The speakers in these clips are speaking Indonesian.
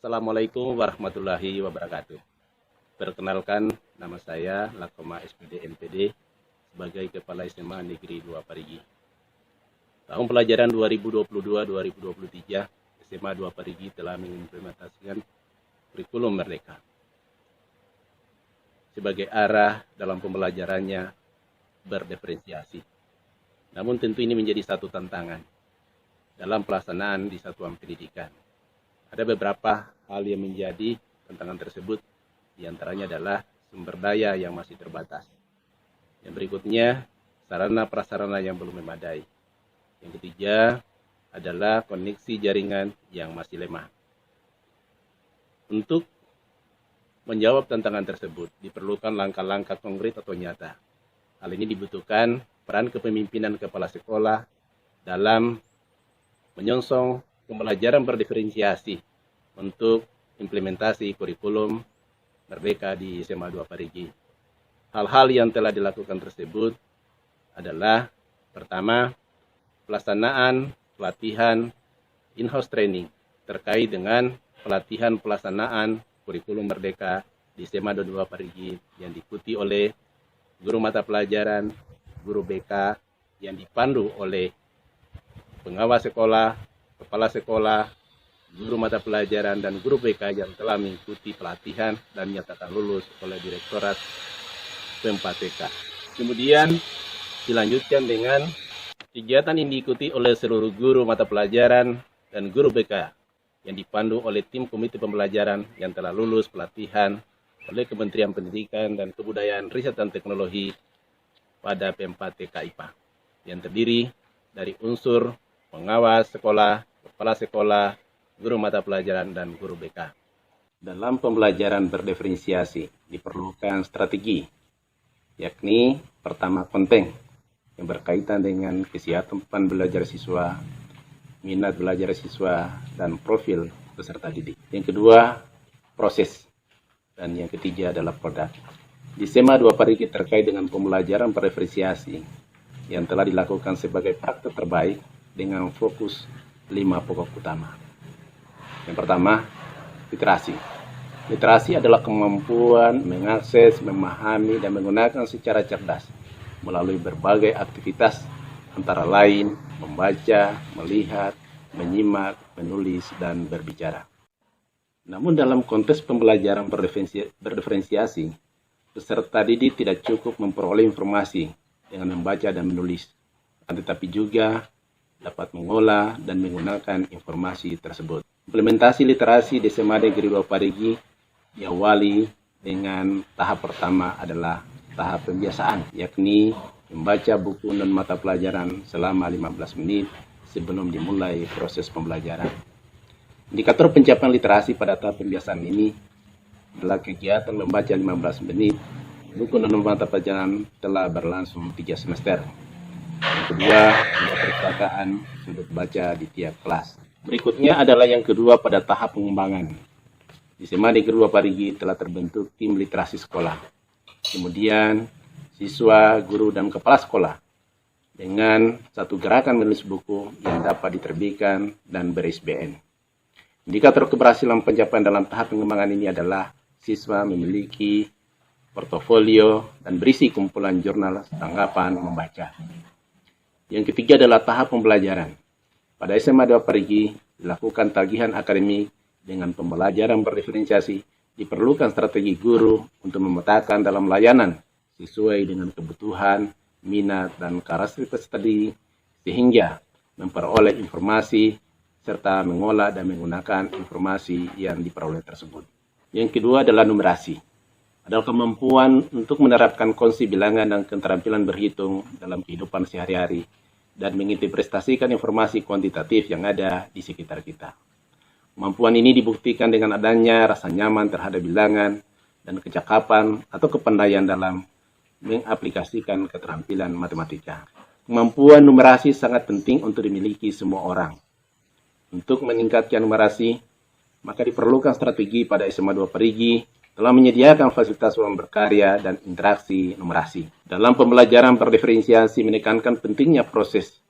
Assalamualaikum warahmatullahi wabarakatuh. Perkenalkan, nama saya Lakoma SPD NPD sebagai Kepala SMA Negeri 2 Parigi. Tahun pelajaran 2022-2023, SMA 2 Parigi telah mengimplementasikan kurikulum Merdeka sebagai arah dalam pembelajarannya berdiferensiasi. Namun tentu ini menjadi satu tantangan dalam pelaksanaan di satuan pendidikan. Ada beberapa hal yang menjadi tantangan tersebut, diantaranya adalah sumber daya yang masih terbatas. Yang berikutnya, sarana prasarana yang belum memadai. Yang ketiga adalah koneksi jaringan yang masih lemah. Untuk menjawab tantangan tersebut, diperlukan langkah-langkah konkret atau nyata. Hal ini dibutuhkan peran kepemimpinan kepala sekolah dalam menyongsong pembelajaran berdiferensiasi untuk implementasi kurikulum Merdeka di SMA 2 Parigi. Hal-hal yang telah dilakukan tersebut adalah pertama, pelaksanaan pelatihan in-house training terkait dengan pelatihan pelaksanaan kurikulum Merdeka di SMA 2 Parigi yang diikuti oleh guru mata pelajaran, guru BK yang dipandu oleh pengawas sekolah, kepala sekolah, guru mata pelajaran, dan guru BK yang telah mengikuti pelatihan dan nyatakan lulus oleh Direktorat PEM-PTK. Kemudian dilanjutkan dengan kegiatan yang diikuti oleh seluruh guru mata pelajaran dan guru BK yang dipandu oleh tim komite pembelajaran yang telah lulus pelatihan oleh Kementerian Pendidikan dan Kebudayaan, Riset dan Teknologi pada PEM-PTK IPA yang terdiri dari unsur pengawas sekolah, kepala sekolah, guru mata pelajaran, dan guru BK. Dalam pembelajaran berdiferensiasi diperlukan strategi, yakni pertama konten yang berkaitan dengan kesiapan belajar siswa, minat belajar siswa, dan profil peserta didik. Yang kedua, proses. Dan yang ketiga adalah produk. Di SMA 2 Parigi terkait dengan pembelajaran berdiferensiasi yang telah dilakukan sebagai praktek terbaik dengan fokus 5 pokok utama. Yang pertama, literasi. Literasi adalah kemampuan mengakses, memahami, dan menggunakan secara cerdas melalui berbagai aktivitas antara lain membaca, melihat, menyimak, menulis, dan berbicara. Namun dalam konteks pembelajaran berdiferensiasi, peserta didik tidak cukup memperoleh informasi dengan membaca dan menulis, tetapi juga dapat mengolah dan menggunakan informasi tersebut. Implementasi literasi di SMA Negeri 2 Parigi diawali dengan tahap pertama adalah tahap pembiasaan, yakni membaca buku dan mata pelajaran selama 15 menit sebelum dimulai proses pembelajaran. Indikator pencapaian literasi pada tahap pembiasaan ini adalah kegiatan membaca 15 menit, buku dan mata pelajaran telah berlangsung 3 semester. Yang kedua, perpustakaan sudut baca di tiap kelas. Berikutnya adalah yang kedua pada tahap pengembangan. Di SMA Negeri 2 Parigi telah terbentuk tim literasi sekolah. Kemudian, siswa, guru, dan kepala sekolah dengan satu gerakan menulis buku yang dapat diterbitkan dan ber-ISBN. Indikator keberhasilan pencapaian dalam tahap pengembangan ini adalah siswa memiliki portofolio dan berisi kumpulan jurnal tanggapan membaca. Yang ketiga adalah tahap pembelajaran. Pada SMA 2 Parigi dilakukan tagihan akademik dengan pembelajaran berdiferensiasi. Diperlukan strategi guru untuk memetakan dalam layanan sesuai dengan kebutuhan, minat, dan karakteristik tadi sehingga memperoleh informasi serta mengolah dan menggunakan informasi yang diperoleh tersebut. Yang kedua adalah numerasi. Adalah kemampuan untuk menerapkan konsep bilangan dan keterampilan berhitung dalam kehidupan sehari-hari dan menginterpretasikan informasi kuantitatif yang ada di sekitar kita. Kemampuan ini dibuktikan dengan adanya rasa nyaman terhadap bilangan dan kecakapan atau kepandaian dalam mengaplikasikan keterampilan matematika. Kemampuan numerasi sangat penting untuk dimiliki semua orang. Untuk meningkatkan numerasi, maka diperlukan strategi pada SMA 2 Parigi telah menyediakan fasilitas ruang berkarya dan interaksi numerasi. Dalam pembelajaran berdiferensiasi menekankan pentingnya proses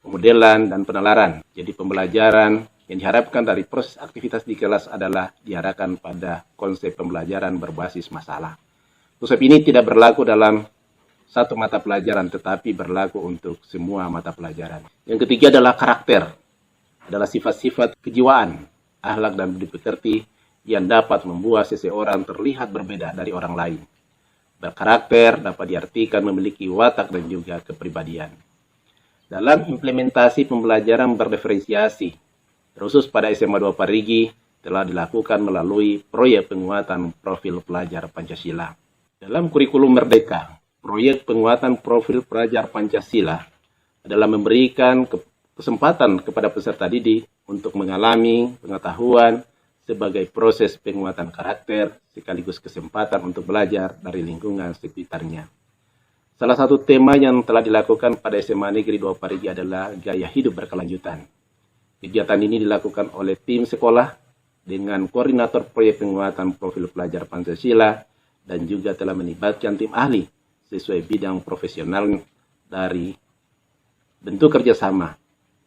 pemodelan dan penalaran. Jadi pembelajaran Yang diharapkan dari proses aktivitas di kelas adalah diarahkan pada konsep pembelajaran berbasis masalah. Konsep ini tidak berlaku dalam satu mata pelajaran, tetapi berlaku untuk semua mata pelajaran. Yang ketiga adalah karakter, adalah sifat-sifat kejiwaan, akhlak dan budi pekerti yang dapat membuat seseorang terlihat berbeda dari orang lain. Berkarakter dapat diartikan memiliki watak dan juga kepribadian. Dalam implementasi pembelajaran berdiferensiasi, khusus pada SMA 2 Parigi, telah dilakukan melalui proyek penguatan profil pelajar Pancasila. Dalam kurikulum Merdeka, proyek penguatan profil pelajar Pancasila adalah memberikan kesempatan kepada peserta didik untuk mengalami pengetahuan sebagai proses penguatan karakter sekaligus kesempatan untuk belajar dari lingkungan sekitarnya. Salah satu tema yang telah dilakukan pada SMA Negeri 2 Parigi adalah gaya hidup berkelanjutan. Kegiatan ini dilakukan oleh tim sekolah dengan koordinator proyek penguatan profil pelajar Pancasila dan juga telah melibatkan tim ahli sesuai bidang profesional dari bentuk kerjasama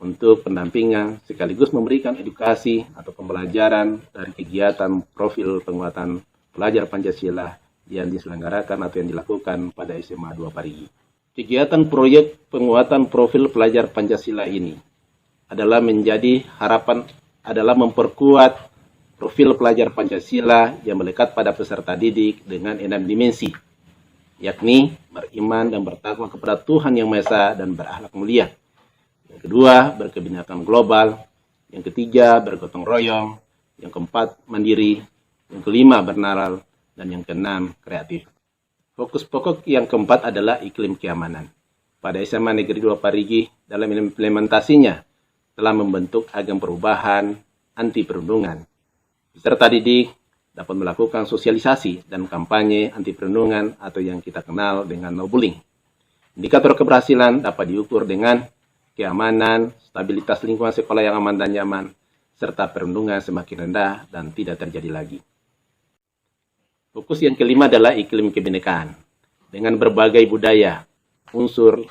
untuk pendampingan sekaligus memberikan edukasi atau pembelajaran dari kegiatan profil penguatan pelajar Pancasila yang diselenggarakan atau yang dilakukan pada SMA 2 Parigi. Kegiatan proyek penguatan profil pelajar Pancasila ini adalah menjadi harapan adalah memperkuat profil pelajar Pancasila yang melekat pada peserta didik dengan 6 dimensi, yakni beriman dan bertakwa kepada Tuhan Yang Maha Esa dan berakhlak mulia. Yang kedua, berkebinekaan global. Yang ketiga, bergotong royong. Yang keempat, mandiri. Yang kelima, bernaral. Dan yang keenam, kreatif. Fokus pokok yang keempat adalah iklim keamanan. Pada SMA Negeri 2 Parigi, dalam implementasinya, telah membentuk agen perubahan anti perundungan. Peserta didik dapat melakukan sosialisasi dan kampanye anti perundungan atau yang kita kenal dengan no bullying. Indikator keberhasilan dapat diukur dengan keamanan, stabilitas lingkungan sekolah yang aman dan nyaman, serta perundungan semakin rendah dan tidak terjadi lagi. Fokus yang kelima adalah iklim kebinekaan. Dengan berbagai budaya, unsur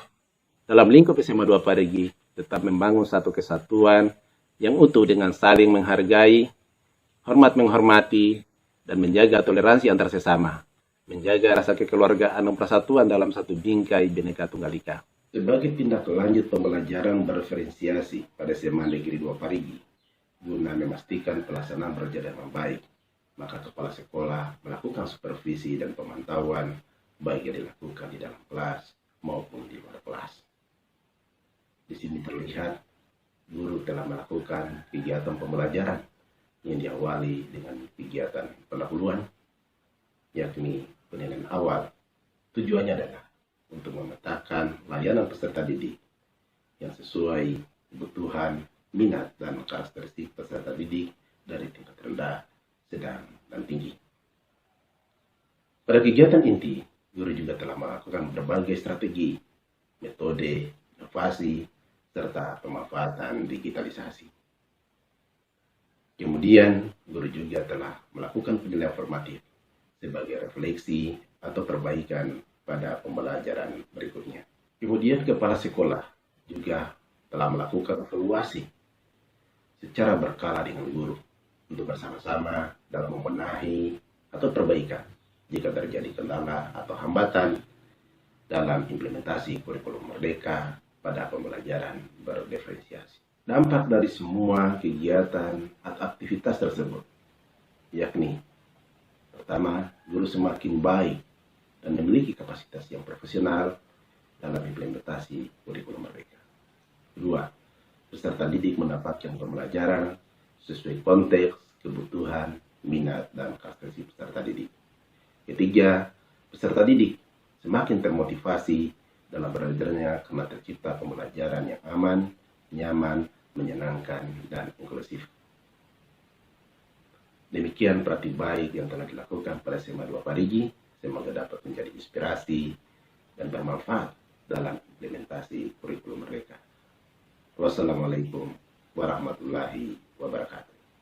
dalam lingkup SMA 2 Parigi tetap membangun satu kesatuan yang utuh dengan saling menghargai, hormat menghormati, dan menjaga toleransi antar sesama, menjaga rasa kekeluargaan dan persatuan dalam satu bingkai Bhinneka Tunggal Ika. Sebagai tindak lanjut pembelajaran berdiferensiasi pada SMA Negeri 2 Parigi, guna memastikan pelaksanaan berjalan dengan baik, maka kepala sekolah melakukan supervisi dan pemantauan baik yang dilakukan di dalam kelas maupun di luar kelas. Di sini terlihat guru telah melakukan kegiatan pembelajaran yang diawali dengan kegiatan pendahuluan, yakni penilaian awal. Tujuannya adalah untuk memetakan layanan peserta didik yang sesuai kebutuhan, minat, dan karakteristik peserta didik dari tingkat rendah, sedang, dan tinggi. Pada kegiatan inti, guru juga telah melakukan berbagai strategi, metode, inovasi, serta pemanfaatan digitalisasi. Kemudian, guru juga telah melakukan penilaian formatif sebagai refleksi atau perbaikan pada pembelajaran berikutnya. Kemudian, kepala sekolah juga telah melakukan evaluasi secara berkala dengan guru untuk bersama-sama dalam membenahi atau perbaikan jika terjadi kendala atau hambatan dalam implementasi kurikulum Merdeka pada pembelajaran berdiferensiasi. Dampak dari semua kegiatan atau aktivitas tersebut, yakni pertama, guru semakin baik dan memiliki kapasitas yang profesional dalam implementasi kurikulum Merdeka. Kedua, peserta didik mendapatkan pembelajaran sesuai konteks, kebutuhan, minat, dan karakteristik peserta didik. Ketiga, peserta didik semakin termotivasi dalam belajarnya karena tercipta pembelajaran yang aman, nyaman, menyenangkan, dan inklusif. Demikian praktik baik yang telah dilakukan pada SMA 2 Parigi, semoga dapat menjadi inspirasi dan bermanfaat dalam implementasi kurikulum Merdeka. Wassalamualaikum warahmatullahi wabarakatuh.